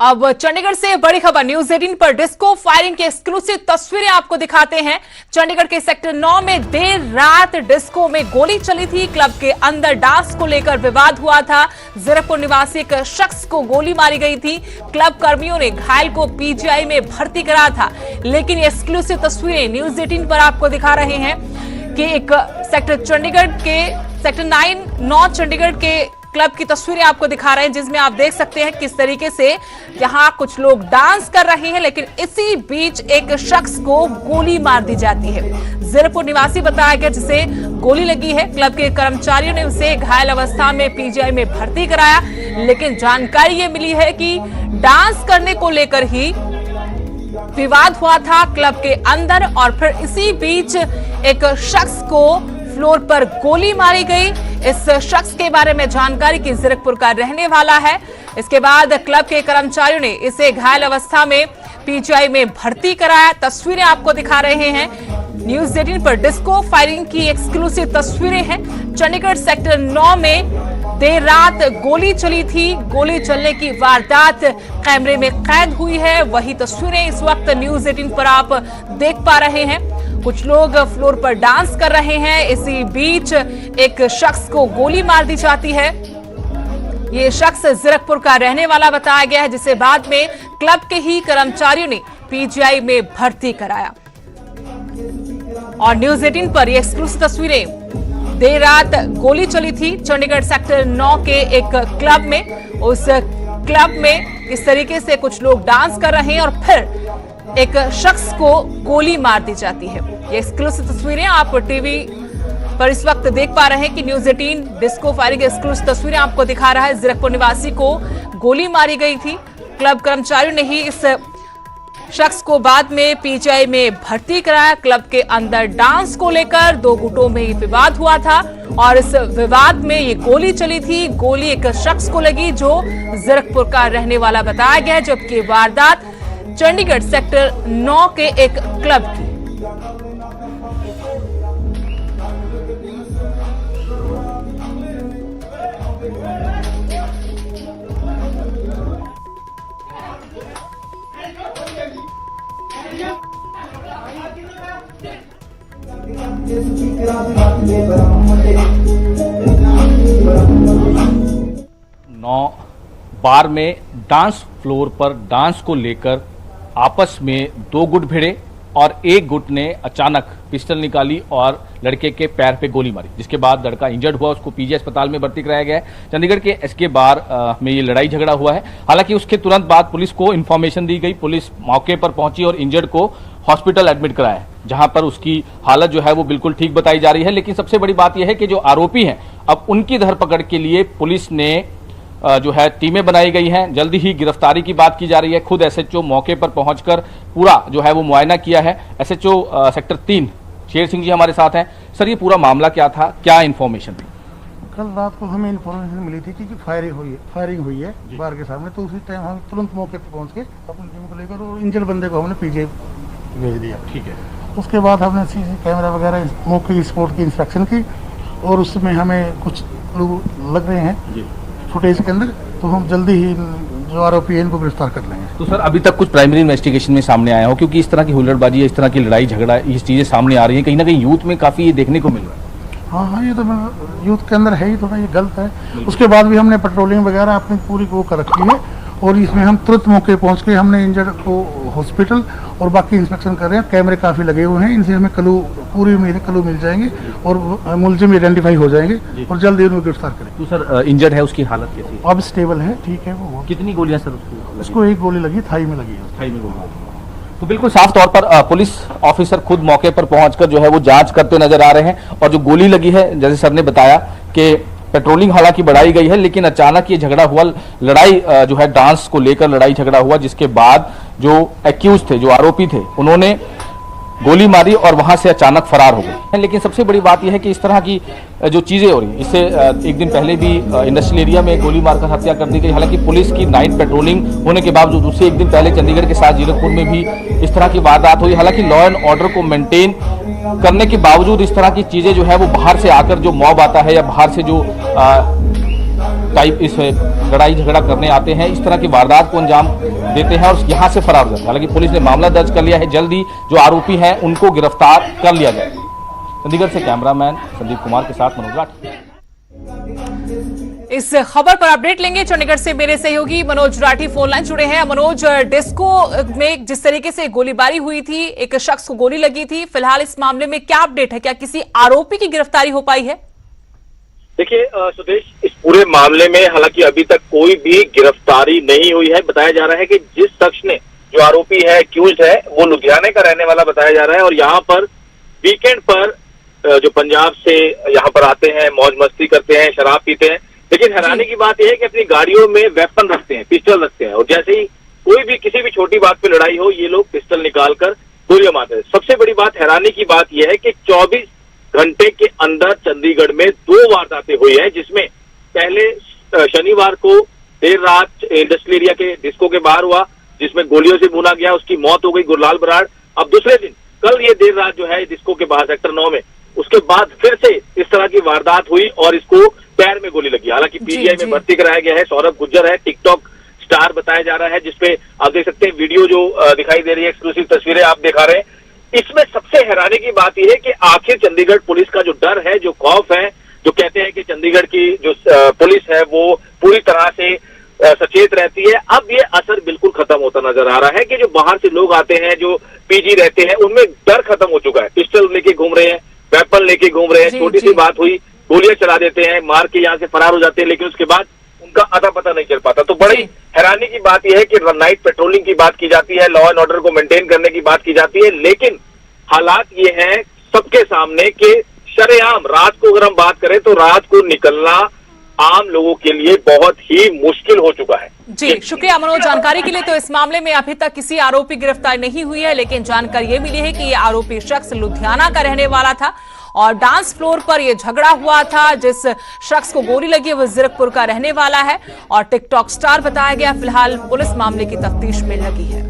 अब चंडीगढ़ से बड़ी खबर न्यूज 18 पर डिस्को फायरिंग की एक्सक्लूसिव तस्वीरें आपको दिखाते हैं। चंडीगढ़ के सेक्टर 9 में देर रात डिस्को में गोली चली थी। क्लब के अंदर डांस को लेकर विवाद हुआ था। जीरकपुर निवासी एक शख्स को गोली मारी गई थी। क्लब कर्मियों ने घायल को पीजीआई में भर्ती कराया था। लेकिन ये एक्सक्लूसिव तस्वीरें न्यूज 18 पर आपको दिखा रहे हैं कि एक सेक्टर 9 चंडीगढ़ के क्लब की तस्वीरें आपको दिखा रहे हैं, जिसमें आप देख सकते हैं किस तरीके से यहां कुछ लोग डांस कर रहे हैं, लेकिन इसी बीच एक शख्स को गोली मार दी जाती है। जीरकपुर निवासी बताया गया जिसे गोली लगी है। क्लब के कर्मचारियों ने उसे घायल अवस्था में पीजीआई में भर्ती कराया, लेकिन जानकारी ये मिली है कि डांस करने को लेकर ही विवाद हुआ था क्लब के अंदर, और फिर इसी बीच एक शख्स को फ्लोर पर गोली मारी गई। इस शख्स के बारे में जानकारी की जीरकपुर का रहने वाला है। इसके बाद क्लब के कर्मचारियों ने इसे घायल अवस्था में पीजीआई में भर्ती कराया। तस्वीरें आपको दिखा रहे हैं न्यूज 18 पर। डिस्को फायरिंग की एक्सक्लूसिव तस्वीरें हैं। चंडीगढ़ सेक्टर 9 में देर रात गोली चली थी। गोली चलने की वारदात कैमरे में कैद हुई है। वही तस्वीरें इस वक्त न्यूज 18 पर आप देख पा रहे हैं। कुछ लोग फ्लोर पर डांस कर रहे हैं। इसी बीच एक शख्स को गोली मार दी जाती है। ये शख्स जीरकपुर का रहने वाला बताया गया है, जिसे बाद में क्लब के ही कर्मचारियों ने पीजीआई में भर्ती कराया। और न्यूज 18 पर ये एक्सक्लूसिव तस्वीरें। देर रात गोली चली थी चंडीगढ़ सेक्टर 9 के एक क्लब में। उस क्लब में इस तरीके से कुछ लोग डांस कर रहे हैं और फिर एक शख्स को गोली मार दी जाती है। ये एक्सक्लूसिव तस्वीरें आप टीवी पर इस वक्त देख पा रहे हैं कि न्यूज 18 डिस्को फायरिंग एक्सक्लूसिव तस्वीरें आपको दिखा रहा है। जीरकपुर निवासी को गोली मारी गई थी। क्लब कर्मचारियों ने ही इस शख्स को बाद में पीजीआई में भर्ती कराया। क्लब के अंदर डांस को लेकर दो गुटों में विवाद हुआ था और इस विवाद में ये गोली चली थी। गोली एक शख्स को लगी जो जीरकपुर का रहने वाला बताया गया है, जबकि वारदात चंडीगढ़ सेक्टर 9 के एक क्लब की। नौ बार में डांस फ्लोर पर डांस को लेकर आपस में दो गुट भिड़े और एक गुट ने अचानक पिस्टल निकाली और लड़के के पैर पे गोली मारी, जिसके बाद लड़का इंजर्ड हुआ। उसको पीजीआई अस्पताल में भर्ती कराया गया है। चंडीगढ़ के एसके बार में ये लड़ाई झगड़ा हुआ है। हालांकि उसके तुरंत बाद पुलिस को इन्फॉर्मेशन दी गई। पुलिस मौके पर पहुंची और इंजर्ड को हॉस्पिटल एडमिट कराया, जहां पर उसकी हालत जो है वो बिल्कुल ठीक बताई जा रही है। लेकिन सबसे बड़ी बात यह है कि जो आरोपी हैं, अब उनकी धरपकड़ के लिए पुलिस ने जो है टीमें बनाई गई हैं। जल्दी ही गिरफ्तारी की बात की जा रही है। खुद एसएचओ मौके पर पहुंचकर पूरा जो है वो मुआयना किया है। एसएचओ सेक्टर 3 शेर सिंह जी हमारे साथ हैं। सर, ये पूरा मामला क्या था, क्या इन्फॉर्मेशन थी? कल रात को हमें इन्फॉर्मेशन मिली थी कि फायरिंग हुई है बार के सामने, तो उसी टाइम हम तुरंत मौके पर पहुंच के अपनी टीम को लेकर और इंजर्ड बंदे को हमने पीजीआई भेज दिया। ठीक है। उसके बाद हमने सीसी कैमरा वगैरह मौके की स्पॉट की इंस्पेक्शन की और उसमें हमें कुछ लोग लग रहे हैं फुटेज के अंदर, तो हम जल्दी ही जो आरोपी है इनको गिरफ्तार कर लेंगे। तो सर, अभी तक कुछ प्राइमरी इन्वेस्टिगेशन में सामने आया हो, क्योंकि इस तरह की हुल्लड़बाजी, इस तरह की लड़ाई झगड़ा, ये चीजें सामने आ रही हैं, कहीं ना कहीं यूथ में काफी ये देखने को मिल रहा है। हाँ, ये तो यूथ के अंदर है ही, थोड़ा ये गलत है। उसके बाद भी हमने पेट्रोलिंग वगैरह अपनी पूरी वो कर रखी है और इसमें हम तुरंत मौके पहुंच के हमने इंजर्ड को हॉस्पिटल और बाकी इंस्पेक्शन कर रहे हैं। कैमरे काफी लगे हुए हैं, इनसे हमें पूरी क्लू मिल जाएंगे और मुलजिम आइडेंटिफाई हो जाएंगे और जल्दी उनको गिरफ्तार करेंगे। तो सर, इंजर्ड है, उसकी हालत कैसी है? अब स्टेबल है, ठीक है। वो कितनी गोलियां सर उसको एक गोली लगी, थाई में लगी है। थाई में गोली। तो बिल्कुल साफ तौर पर पुलिस ऑफिसर खुद मौके पर पहुंचकर जो है वो जांच करते नजर आ रहे हैं। और जो गोली लगी है, जैसे सर ने बताया कि पेट्रोलिंग हालांकि बढ़ाई गई है, लेकिन अचानक ये झगड़ा हुआ। लड़ाई जो है डांस को लेकर लड़ाई झगड़ा हुआ, जिसके बाद जो एक्यूज थे, जो आरोपी थे, उन्होंने गोली मारी और वहां से अचानक फरार हो गए। लेकिन सबसे बड़ी बात यह है कि इस तरह की जो चीजें हो रही, इससे एक दिन पहले भी इंडस्ट्रियल एरिया में गोली मारकर हत्या कर दी गई। हालांकि पुलिस की नाइट पेट्रोलिंग होने के बावजूद उससे एक दिन पहले चंडीगढ़ के साथ जीरकपुर में भी इस तरह की वारदात हुई। हालांकि लॉ एंड ऑर्डर को मेंटेन करने के बावजूद इस तरह की चीजें जो है वो बाहर से आकर जो मॉब आता है या बाहर से जो टाइप इस लड़ाई झगड़ा करने आते हैं, इस तरह की वारदात को अंजाम देते हैं और यहाँ से फरार हो जाते हैं। हालांकि पुलिस ने मामला दर्ज कर लिया है, जल्द ही जो आरोपी हैं उनको गिरफ्तार कर लिया जाए। चंडीगढ़ से कैमरामैन संदीप कुमार के साथ मनोज राठी। इस खबर पर अपडेट लेंगे चंडीगढ़ से मेरे सहयोगी मनोज राठी फोन लाइन जुड़े हैं। मनोज, डिस्को में जिस तरीके से गोलीबारी हुई थी, एक शख्स को गोली लगी थी, फिलहाल इस मामले में क्या अपडेट है? क्या किसी आरोपी की गिरफ्तारी हो पाई है? देखिए सुदेश, इस पूरे मामले में हालांकि अभी तक कोई भी गिरफ्तारी नहीं हुई है। बताया जा रहा है कि जिस शख्स ने, जो आरोपी है, एक्यूज्ड है, वो लुधियाने का रहने वाला बताया जा रहा है और यहाँ पर वीकेंड पर जो पंजाब से यहाँ पर आते हैं, मौज मस्ती करते हैं, शराब पीते हैं। लेकिन हैरानी की बात यह है कि अपनी गाड़ियों में वेपन रखते हैं, पिस्टल रखते हैं और जैसे ही कोई भी किसी भी छोटी बात पे लड़ाई हो, ये लोग पिस्टल निकालकर गोलियां मारते हैं। सबसे बड़ी बात, हैरानी की बात यह है कि 24 घंटे के अंदर चंडीगढ़ में 2 वारदातें हुई है, जिसमें पहले शनिवार को देर रात इंडस्ट्रियल एरिया के डिस्को के बाहर हुआ, जिसमें गोलियों से भुना गया, उसकी मौत हो गई गुरलाल बराड़। अब दूसरे दिन कल ये देर रात जो है डिस्को के बाहर सेक्टर 9 में, उसके बाद फिर से इस तरह की वारदात हुई और इसको पैर में गोली लगी। हालांकि पीजीआई में भर्ती कराया गया है। सौरभ गुज्जर है, टिकटॉक स्टार बताया जा रहा है, जिसपे आप देख सकते हैं वीडियो जो दिखाई दे रही है, एक्सक्लूसिव तस्वीरें आप दिखा रहे हैं। इसमें सबसे हैरानी की बात यह है कि आखिर चंडीगढ़ पुलिस का जो डर है, जो खौफ है, जो कहते हैं कि चंडीगढ़ की जो पुलिस है वो पूरी तरह से सचेत रहती है, अब ये असर बिल्कुल खत्म होता नजर आ रहा है कि जो बाहर से लोग आते हैं, जो पीजी रहते हैं, उनमें डर खत्म हो चुका है। पिस्टल लेके घूम रहे हैं, वेपन लेके घूम रहे हैं, छोटी सी बात हुई गोलियां चला देते हैं, मार के यहाँ से फरार हो जाते हैं, लेकिन उसके बाद उनका अता पता नहीं चल पाता। तो बड़ी हैरानी की बात यह है कि नाइट पेट्रोलिंग की बात की जाती है, लॉ एंड ऑर्डर को मेंटेन करने की बात की जाती है, लेकिन हालात ये हैं सबके सामने कि शरेआम रात को अगर हम बात करें तो रात को निकलना आम लोगों के लिए बहुत ही मुश्किल हो चुका है। जी, शुक्रिया मनोज जानकारी के लिए। तो इस मामले में अभी तक किसी आरोपी गिरफ्तार नहीं हुई है, लेकिन जानकारी ये मिली है कि ये आरोपी शख्स लुधियाना का रहने वाला था और डांस फ्लोर पर यह झगड़ा हुआ था। जिस शख्स को गोली लगी है वो जीरकपुर का रहने वाला है और टिकटॉक स्टार बताया गया। फिलहाल पुलिस मामले की तफ्तीश में लगी है।